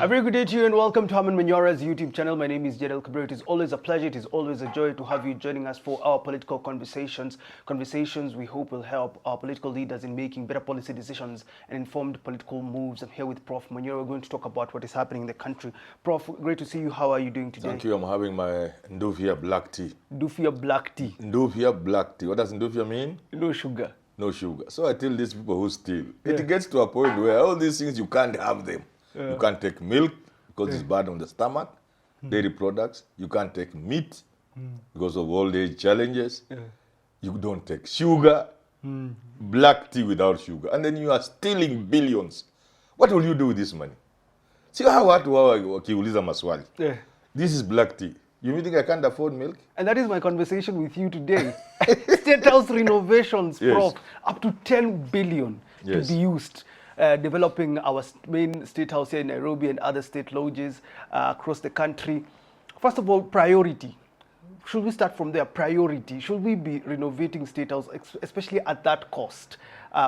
A very good day to you and welcome to Herman Manyora's YouTube channel. My name is Jedel Kabir. It is always a pleasure, it is always a joy to have you joining us for our political conversations. Conversations we hope will help our political leaders in making better policy decisions and informed political moves. I'm here with Prof. Manyora. We're going to talk about what is happening in the country. Prof, great to see you. How are you doing today? Thank you. I'm having my Ndufia black tea. Ndufia black tea. Ndufia black tea. What does Ndufia mean? No sugar. No sugar. So I tell these people who steal, it gets to a point where all these things you can't have them. You can't take milk because it's bad on the stomach, dairy products. You can't take meat because of old age challenges. You don't take sugar, black tea without sugar. And then you are stealing billions. What will you do with this money? See how watu wakiuliza maswali. This is black tea. You think I can't afford milk? And that is my conversation with you today. State House renovations, Prof, up to 10 billion to be used. Developing our main state house here in Nairobi and other state lodges across the country. First of all, priority. Should we start from there? Priority. Should we be renovating state house, especially at that cost,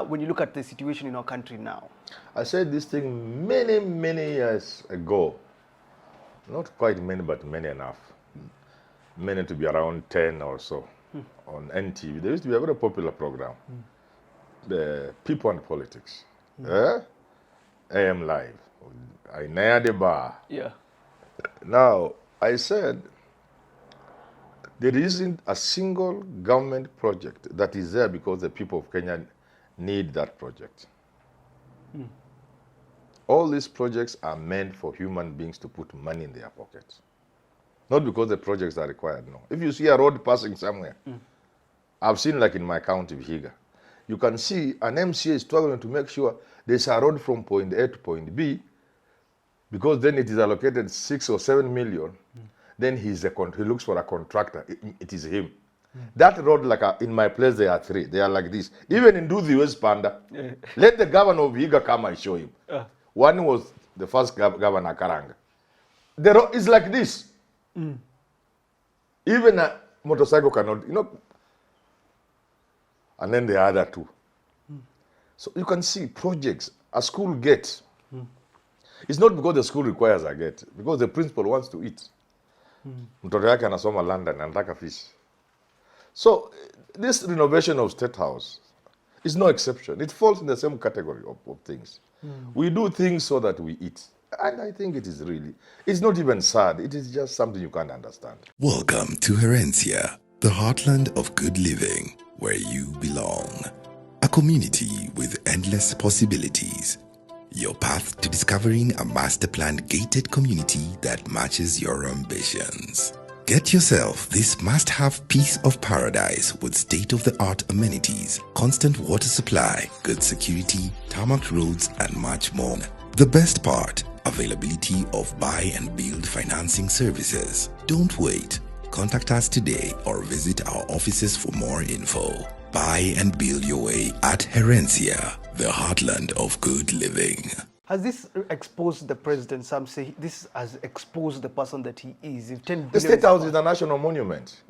when you look at the situation in our country now? I said this thing many, many years ago. Not quite many, but many enough. Many to be around 10 or so on NTV. There used to be a very popular program, the People and Politics. AM Live. I near the bar. Now, I said, there isn't a single government project that is there because the people of Kenya need that project. All these projects are meant for human beings to put money in their pockets. Not because the projects are required, no. If you see a road passing somewhere, I've seen like in my county, Vihiga, you can see an MCA is struggling to make sure there's a road from point A to point B, because then it is allocated 6 or 7 million. Then he looks for a contractor. It is him. That road, like in my place, there are 3. They are like this. Even in Duzi West Panda, let the governor of Vihiga come and show him. One was the first governor, Karanga. The road is like this. Even a motorcycle cannot, and then the other 2. So you can see projects, a school gate. It's not because the school requires a gate, because the principal wants to eat. Mtoto yake anasoma London, anataka fish. So this renovation of State House is no exception. It falls in the same category of things. We do things so that we eat. And I think it is really, it's not even sad. It is just something you can't understand. Welcome to Herencia, the heartland of good living, where you belong. A community with endless possibilities. Your path to discovering a master planned gated community that matches your ambitions. Get yourself this must-have piece of paradise with state-of-the-art amenities, constant water supply, good security, tarmac roads, and much more. The best part, availability of buy and build financing services. Don't wait. Contact us today or visit our offices for more info. Buy and build your way at Herencia, the heartland of good living. Has this exposed the president? Some say this has exposed the person that he is. If 10 the State House is a national monument.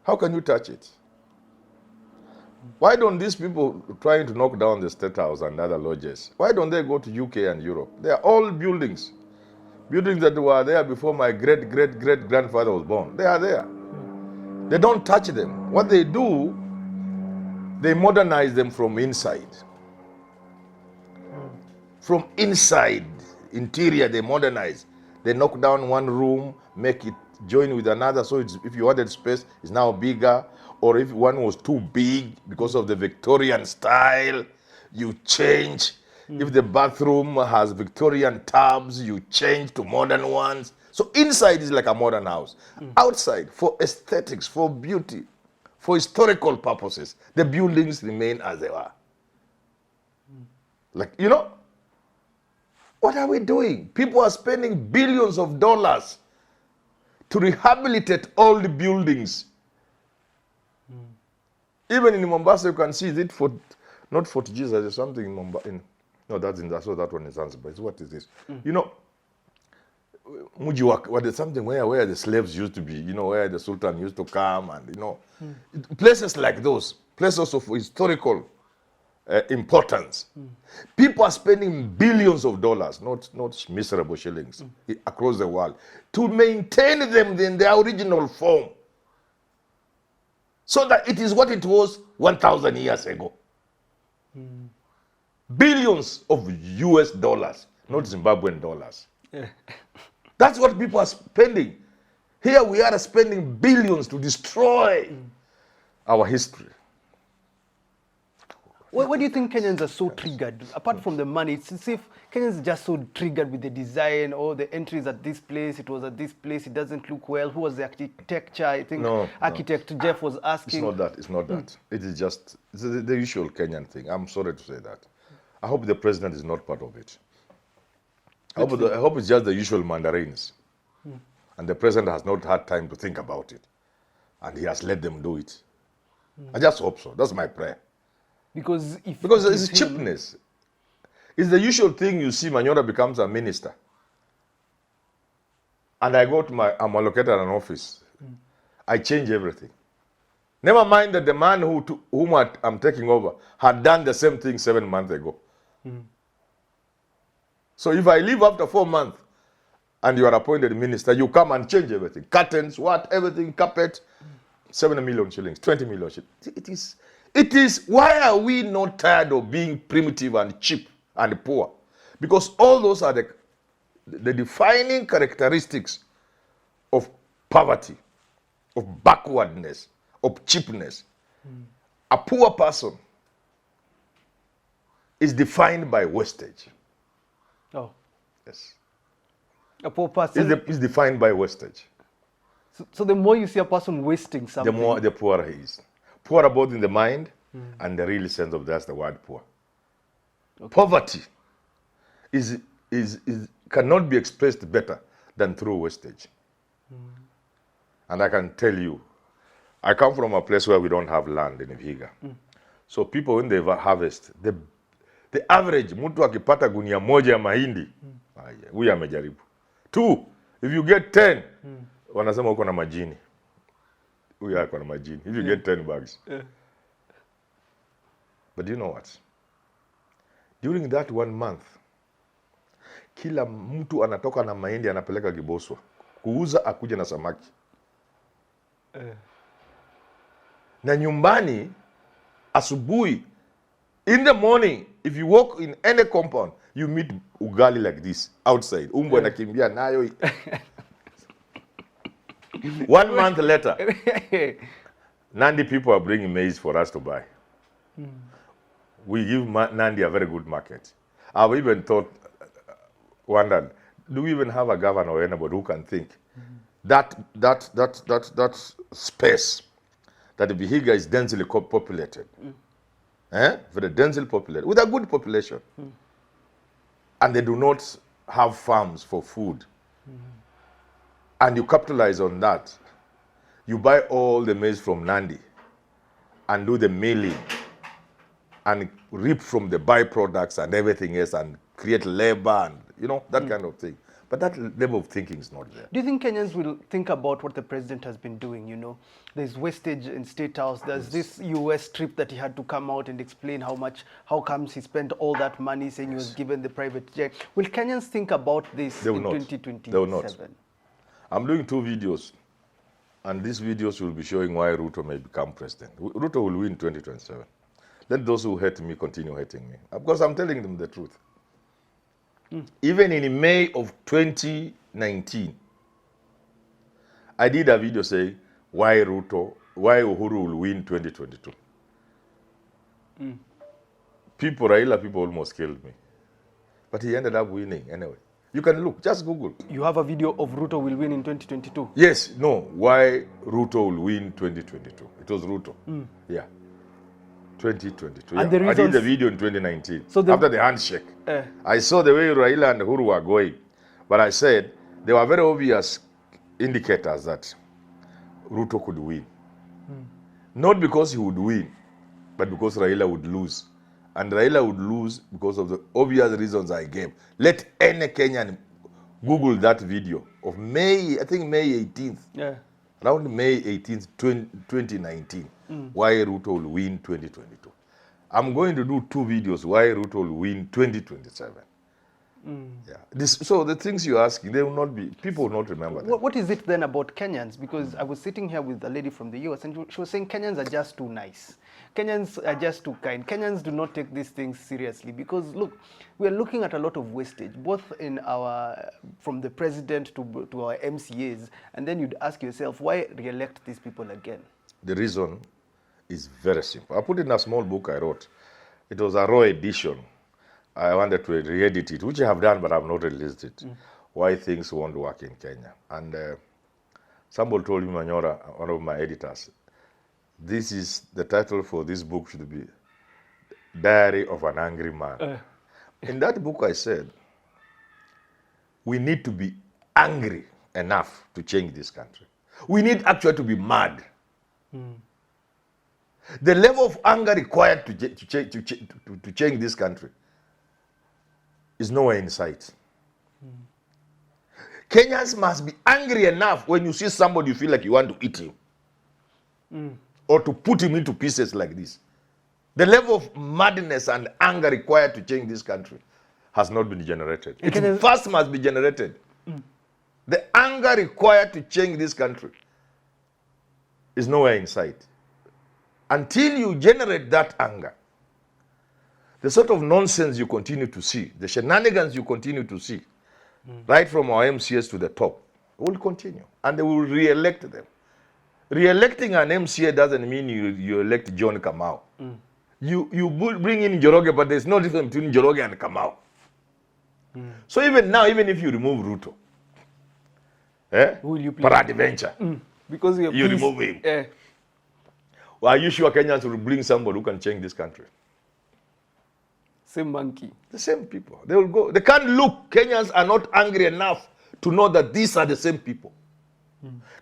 How can you touch it? Why don't these people trying to knock down the State House and other lodges, why don't they go to UK and Europe? They are all buildings. Buildings that were there before my great-great-great-grandfather was born. They are there. They don't touch them. What they do, they modernize them from inside. From inside, interior, they modernize. They knock down one room, make it join with another, so if you wanted space, it's now bigger. Or if one was too big because of the Victorian style, you change. If the bathroom has Victorian tubs, you change to modern ones. So inside is like a modern house. Outside, for aesthetics, for beauty, for historical purposes, the buildings remain as they were. Like, what are we doing? People are spending billions of dollars to rehabilitate old buildings. Even in Mombasa, you can see it not Fort Jesus, there's something in Mombasa. No, that's that one in Zanzibar. What is this? Mujiwak, there's something where the slaves used to be, where the Sultan used to come, and places like those, places of historical importance. People are spending billions of dollars, not miserable shillings, across the world, to maintain them in their original form, so that it is what it was 1,000 years ago. Billions of US dollars, not Zimbabwean dollars. That's what people are spending. Here we are spending billions to destroy our history. Why do you think Kenyans are so triggered? Apart from the money, it's as if Kenyans are just so triggered with the design, or the entries at this place, it was at this place, it doesn't look well. Who was the architecture? I think architect Jeff was asking. It's not that. It's not that. It is just the usual Kenyan thing. I'm sorry to say that. I hope the president is not part of it. I hope it's just the usual mandarins. And the president has not had time to think about it. And he has let them do it. I just hope so. That's my prayer. Because it's cheapness. It's the usual thing you see. Manyora becomes a minister. And I'm allocated an office. I change everything. Never mind that the man whom I'm taking over had done the same thing 7 months ago. So if I leave after 4 months and you are appointed minister, you come and change everything. Curtains, everything, carpet, 7 million shillings, 20 million shillings. It is, why are we not tired of being primitive and cheap and poor? Because all those are the defining characteristics of poverty, of backwardness, of cheapness. A poor person is defined by wastage. Oh. Yes. A poor person is defined by wastage. So the more you see a person wasting something, the poorer he is. Poor both in the mind and the real sense of that's the word poor. Okay. Poverty cannot be expressed better than through wastage. And I can tell you, I come from a place where we don't have land in Vihiga. So people, when they harvest, the average, mtu akipata gunia moja ya mahindi, huyu amejaribu. 2, if you get 10, wanasema uko na majini. Huyu ako na majini. If you get 10 bags. But you know what? During that 1 month, kila mtu anatoka na mahindi anapeleka Kiboswa. Kuuza akuja na samaki. Na nyumbani, asubuhi, in the morning, if you walk in any compound, you meet ugali like this outside. Umbwa nakimbia nayo. 1 month later, Nandi people are bringing maize for us to buy. We give Nandi a very good market. I've even wondered, do we even have a governor or anybody who can think that space, that Vihiga is densely populated, very densely populated, with a good population, and they do not have farms for food, and you capitalize on that. You buy all the maize from Nandi and do the milling and reap from the byproducts and everything else and create labor and, that kind of thing. But that level of thinking is not there. Do you think Kenyans will think about what the president has been doing? There's wastage in State House. There's this US trip that he had to come out and explain how comes he spent all that money, saying he was given the private jet. Will Kenyans think about this in 2027? They will not. I'm doing 2 videos. And these videos will be showing why Ruto may become president. Ruto will win 2027. Let those who hate me continue hating me. Because I'm telling them the truth. Even in May of 2019, I did a video saying why Uhuru will win 2022. Raila people almost killed me. But he ended up winning anyway. You can look, just Google. You have a video of Ruto will win in 2022? Yes, no, why Ruto will win 2022. It was Ruto. Yeah. 2022. And I did the video in 2019, so after the handshake. I saw the way Raila and Uhuru were going. But I said, there were very obvious indicators that Ruto could win. Not because he would win, but because Raila would lose. And Raila would lose because of the obvious reasons I gave. Let any Kenyan Google that video of May 18th. Yeah. Around May 18th, 2019. Why Ruto will win 2022. I'm going to do 2 videos why Ruto will win 2027. Yeah. So the things you're asking, they will not be, people will not remember them. What is it then about Kenyans? Because I was sitting here with a lady from the US and she was saying Kenyans are just too nice. Kenyans are just too kind. Kenyans do not take these things seriously because look, we are looking at a lot of wastage, both in our, from the president to our MCAs, and then you'd ask yourself, why re-elect these people again? The reason is very simple. I put it in a small book I wrote. It was a raw edition. I wanted to re-edit it, which I have done, but I have not released it. Why things won't work in Kenya. And somebody told me, Manyora, one of my editors, this is the title for this book should be Diary of an Angry Man. In that book I said, we need to be angry enough to change this country. We need actually to be mad. The level of anger required to change this country is nowhere in sight. Kenyans must be angry enough when you see somebody you feel like you want to eat him. Or to put him into pieces like this. The level of madness and anger required to change this country has not been generated. It first must be generated. The anger required to change this country is nowhere in sight. Until you generate that anger, the sort of nonsense you continue to see, the shenanigans you continue to see, right from our MCS to the top, will continue. And they will re-elect them. Re-electing an MCA doesn't mean you elect John Kamau. You bring in Njoroge, but there's no difference between Njoroge and Kamau. So even now, even if you remove Ruto, Who will you please? peradventure, Because you remove him. Well, are you sure Kenyans will bring somebody who can change this country? Same monkey. The same people. They will go. They can't look. Kenyans are not angry enough to know that these are the same people.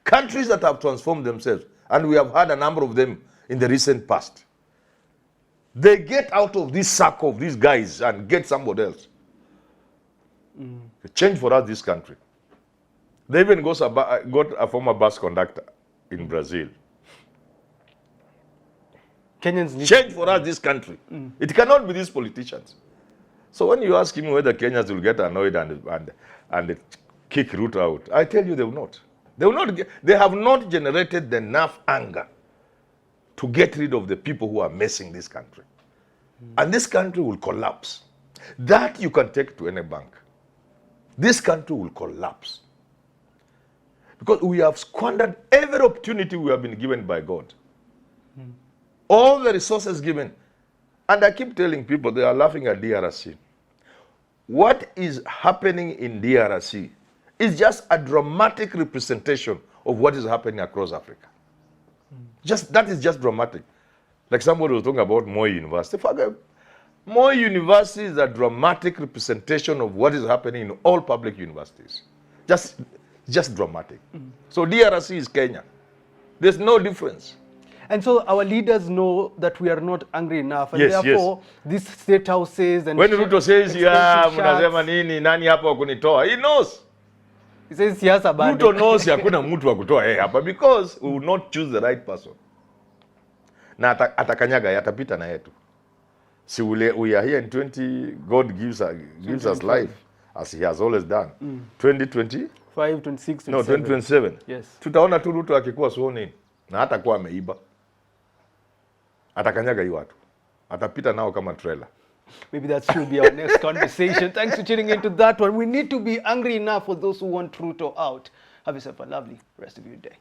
Countries that have transformed themselves, and we have had a number of them in the recent past, they get out of this circle of these guys and get somebody else. Change for us this country. They even got a former bus conductor in Brazil. Kenyans need Change for us this country. It cannot be these politicians. So when you ask him whether Kenyans will get annoyed and kick Ruto out, I tell you they will not. They will not. They have not generated enough anger to get rid of the people who are messing this country. And this country will collapse. That you can take to any bank. This country will collapse. Because we have squandered every opportunity we have been given by God. All the resources given. And I keep telling people, they are laughing at DRC. What is happening in DRC is just a dramatic representation of what is happening across Africa. That is just dramatic. Like somebody was talking about Moi University. Moi University is a dramatic representation of what is happening in all public universities. Just dramatic. So DRC is Kenya. There's no difference. And so our leaders know that we are not angry enough, and therefore these state houses and when Ruto says, mnasema nini, nani hapa wa kunitoa, he knows. He says siasa bado. Ruto knows hakuna mtu wa kutoa yeye hapa because we will not choose the right person. Na atakanyaga, atapita na yetu. See, we are here in God gives us life, as he has always done. 2020? 5, 26, 27. No, 2027. Yes. Tutaona tu Ruto akikuwa sworn in. Na hatakuwa ameiba. Atakanyaga hiyo watu. Atapita nao kama trailer. Maybe that should be our next conversation. Thanks for tuning into that one. We need to be angry enough for those who want Ruto out. Have yourself a lovely rest of your day.